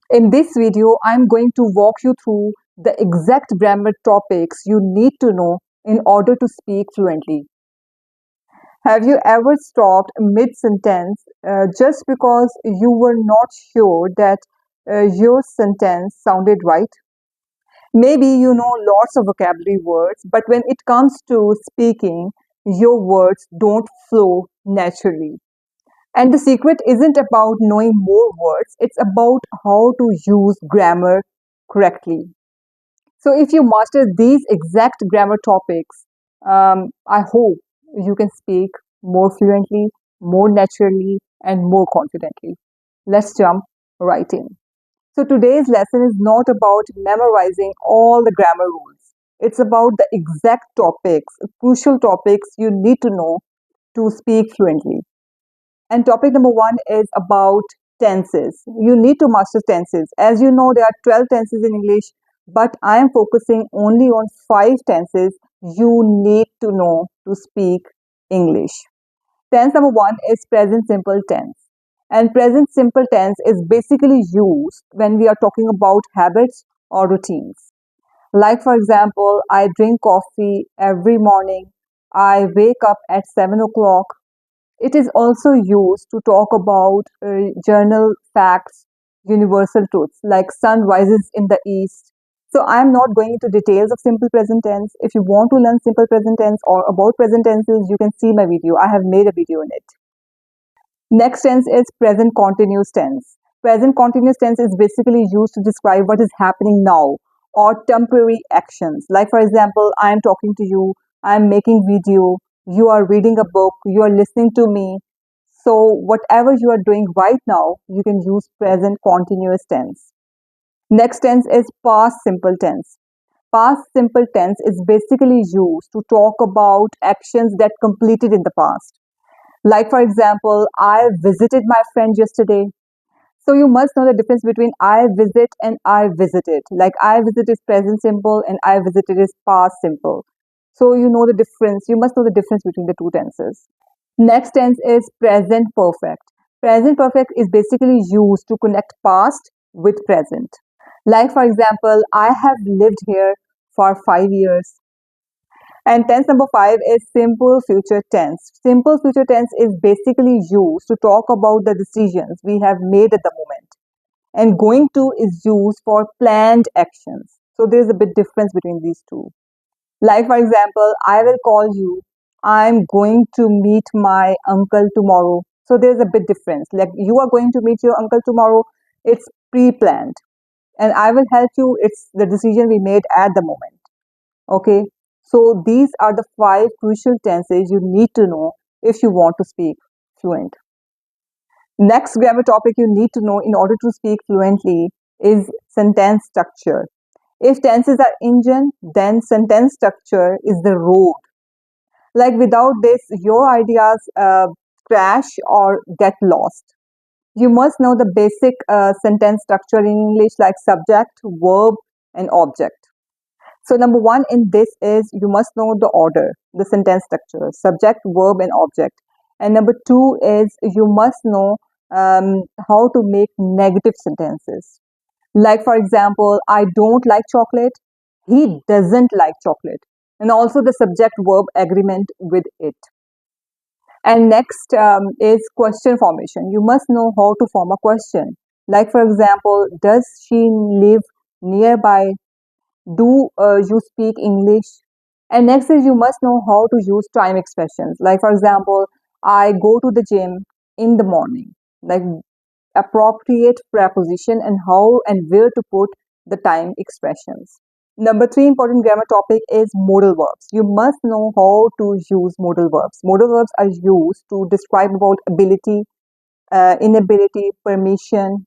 In this video, I'm going to walk you through the exact grammar topics you need to know in order to speak fluently. Have you ever stopped mid-sentence just because you were not sure that your sentence sounded right? Maybe you know lots of vocabulary words, but when it comes to speaking, your words don't flow naturally. And the secret isn't about knowing more words, it's about how to use grammar correctly. So, if you master these exact grammar topics, I hope you can speak more fluently, more naturally, and more confidently. Let's jump right in. So, today's lesson is not about memorizing all the grammar rules, it's about the exact topics, crucial topics you need to know to speak fluently. And topic number one is about tenses. You need to master tenses. As you know, there are 12 tenses in English, but I am focusing only on five tenses you need to know to speak English. Tense number one is present simple tense. And present simple tense is basically used when we are talking about habits or routines. Like, for example, I drink coffee every morning. I wake up at 7 o'clock. It is also used to talk about journal facts, universal truths like sun rises in the east. So I am not going into details of simple present tense. If you want to learn simple present tense or about present tenses, you can see my video. I have made a video on it. Next tense is present continuous tense. Present continuous tense is basically used to describe what is happening now or temporary actions. Like, for example, I am talking to you, I am making video, you are reading a book, you are listening to me. So whatever you are doing right now, you can use present continuous tense. Next tense is past simple tense. Past simple tense is basically used to talk about actions that completed in the past. Like, for example, I visited my friend yesterday. So you must know the difference between I visit and I visited. Like, I visit is present simple and I visited is past simple. So you know the difference. You must know the difference between the two tenses. Next tense is present perfect. Present perfect is basically used to connect past with present. Like, for example, I have lived here for 5 years. And tense number five is simple future tense. Simple future tense is basically used to talk about the decisions we have made at the moment. And going to is used for planned actions. So there's a bit difference between these two. Like, for example, I will call you. I'm going to meet my uncle tomorrow. So there's a bit difference. Like, you are going to meet your uncle tomorrow, it's pre-planned. And I will help you, it's the decision we made at the moment. Okay, so these are the five crucial tenses you need to know if you want to speak fluent. Next grammar topic you need to know in order to speak fluently is sentence structure. If tenses are engine, then sentence structure is the road. Like, without this, your ideas crash or get lost. You must know the basic sentence structure in English, like subject, verb, and object. So number one in this is you must know the order, the sentence structure, subject, verb, and object. And number two is you must know how to make negative sentences. Like, for example, I don't like chocolate. He doesn't like chocolate. And also the subject verb agreement with it. And next is question formation. You must know how to form a question. Like, for example, does she live nearby? Do you speak English? And next is you must know how to use time expressions. Like, for example, I go to the gym in the morning. Like, appropriate preposition and how and where to put the time expressions. Number three important grammar topic is modal verbs. You must know how to use modal verbs. Modal verbs are used to describe about ability, inability, permission,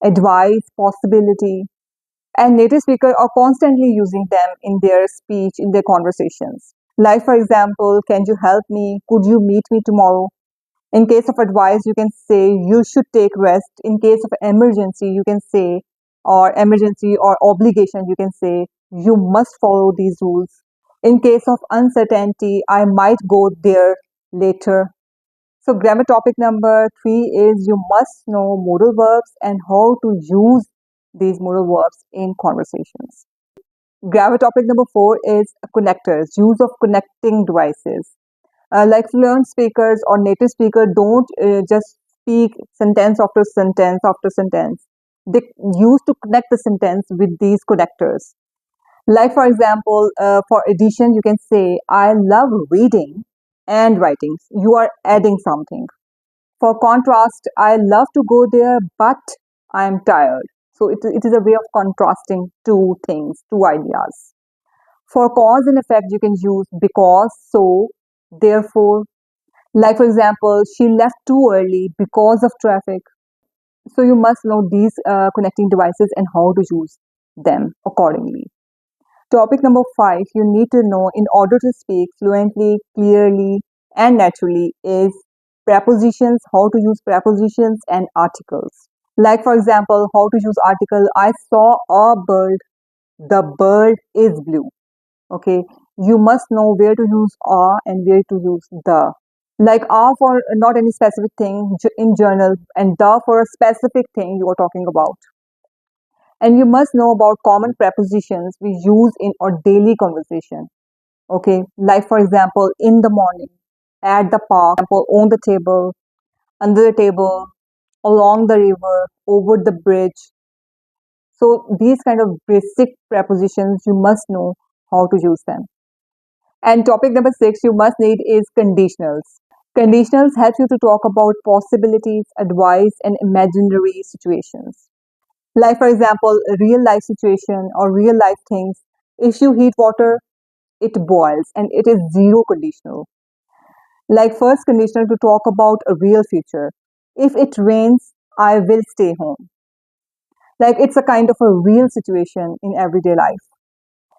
advice, possibility, and native speakers are constantly using them in their speech, in their conversations. Like, for example, can you help me? Could you meet me tomorrow? In case of advice, you can say you should take rest. In case of emergency, you can say, or emergency or obligation, you can say you must follow these rules. In case of uncertainty, I might go there later. So, grammar topic number three is you must know modal verbs and how to use these modal verbs in conversations. Grammar topic number 4 is connectors, use of connecting devices. Like fluent speakers or native speakers don't just speak sentence after sentence after sentence. They use to connect the sentence with these connectors. Like for example, for addition, you can say, I love reading and writing. You are adding something. For contrast, I love to go there, but I am tired. So it is a way of contrasting two things, two ideas. For cause and effect, you can use because, so, therefore. Like, for example, she left too early because of traffic. So you must know these connecting devices and how to use them accordingly. Topic number 5 you need to know in order to speak fluently, clearly, and naturally is prepositions, how to use prepositions and articles. Like, for example, how to use article, I saw a bird, the bird is blue. Okay, you must know where to use a and where to use the. Like a for not any specific thing in journal and the for a specific thing you are talking about. And you must know about common prepositions we use in our daily conversation. Okay, like for example, in the morning, at the park, on the table, under the table, along the river, over the bridge. So these kind of basic prepositions, you must know how to use them. And topic number 6 you must need is conditionals. Conditionals help you to talk about possibilities, advice, and imaginary situations. Like, for example, a real life situation or real life things. If you heat water, it boils and it is zero conditional. Like, first conditional to talk about a real future. If it rains, I will stay home. Like, it's a kind of a real situation in everyday life.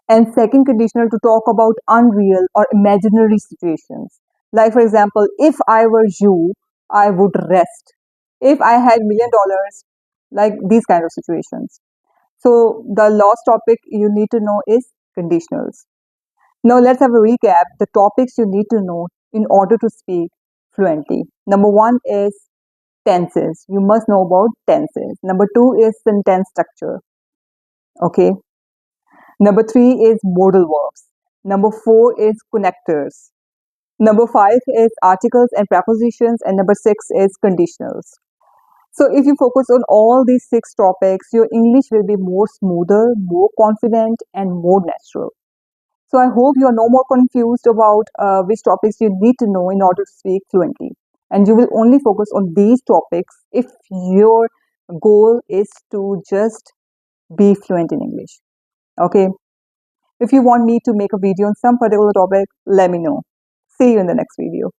And second conditional to talk about unreal or imaginary situations. Like, for example, if I were you, I would rest. If I had $1 million, like these kind of situations. So the last topic you need to know is conditionals. Now let's have a recap the topics you need to know in order to speak fluently. Number 1 is tenses. You must know about tenses. Number 2 is sentence structure. Okay. Number 3 is modal verbs. Number 4 is connectors. Number 5 is articles and prepositions. And number 6 is conditionals. So if you focus on all these 6 topics, your English will be more smoother, more confident, and more natural. So I hope you are no more confused about which topics you need to know in order to speak fluently. And you will only focus on these topics if your goal is to just be fluent in English. Okay. If you want me to make a video on some particular topic, let me know. See you in the next video.